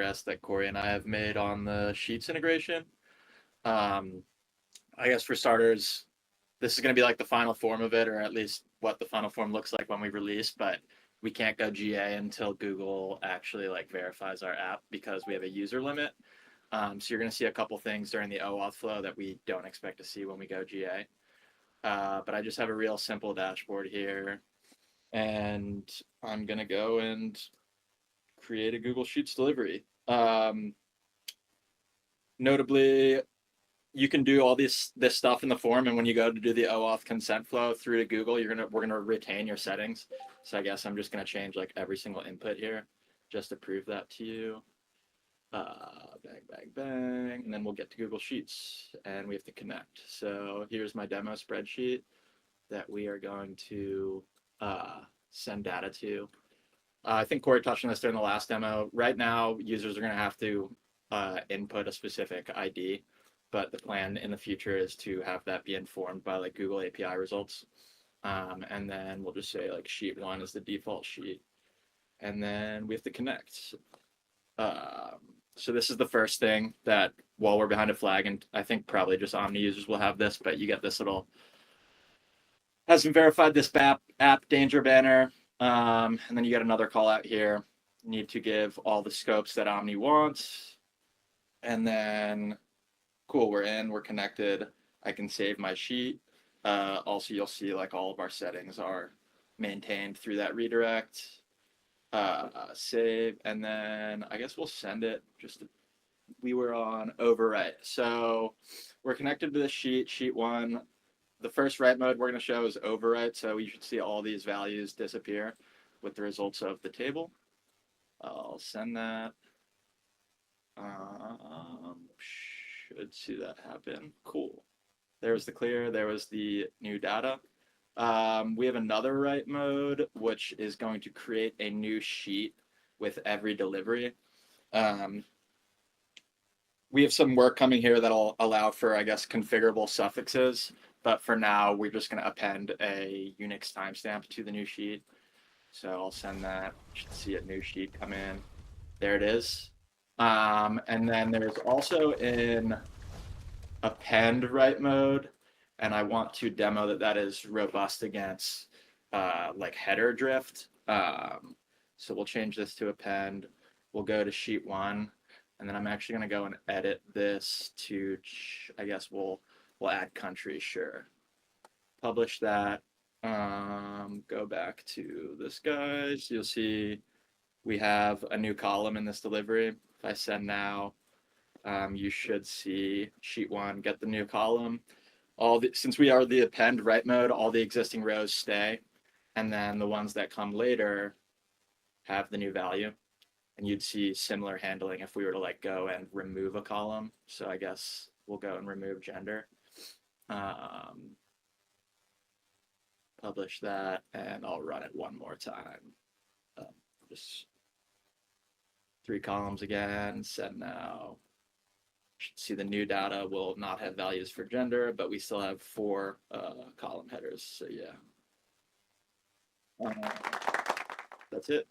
progress that Corey and I have made on the Sheets integration. Um, I guess for starters, this is going to be like the final form of it, or at least what the final form looks like when we release, but we can't go GA until Google actually like verifies our app because we have a user limit. So you're going to see a couple things during the OAuth flow that we don't expect to see when we go GA. But I just have a real simple dashboard here, and I'm going to go and create a Google Sheets delivery. Notably, you can do all this stuff in the form, and when you go to do the OAuth consent flow through to Google, we're gonna retain your settings. So I guess I'm just gonna change like every single input here just to prove that to you. Bang, bang, bang, and then we'll get to Google Sheets, and we have to connect. So here's my demo spreadsheet that we are going to send data to. I think Corey touched on this during the last demo. Right now, users are going to have to input a specific ID, but the plan in the future is to have that be informed by like Google API results. And then we'll just say like sheet 1 is the default sheet. And then we have to connect. So this is the first thing that while we're behind a flag, and I think probably just Omni users will have this, but you get this little, hasn't verified this app danger banner. And then you get another call out here. You need to give all the scopes that Omni wants. And then, cool, we're in, we're connected. I can save my sheet. Also, you'll see like all of our settings are maintained through that redirect. Save, and then I guess we'll send it. We were on overwrite. So we're connected to the sheet 1. The first write mode we're going to show is overwrite, so you should see all these values disappear with the results of the table. I'll send that. Should see that happen. Cool. There was the clear. There was the new data. We have another write mode, which is going to create a new sheet with every delivery. We have some work coming here that'll allow for, I guess, configurable suffixes. But for now, we're just going to append a Unix timestamp to the new sheet. So I'll send that. You should see a new sheet come in. There it is. And then there's also in append write mode, and I want to demo that that is robust against like header drift. So we'll change this to append. We'll go to sheet 1, and then I'm actually going to go and edit this to, I guess we'll add country, sure. Publish that. Go back to this, guys. You'll see we have a new column in this delivery. If I send now, you should see sheet 1 get the new column. Since we are the append write mode, all the existing rows stay, and then the ones that come later have the new value. And you'd see similar handling if we were to like go and remove a column. So I guess we'll go and remove gender. Publish that, and I'll run it one more time. Just 3 columns again, send now. Should see the new data will not have values for gender, but we still have 4 column headers, so yeah. That's it.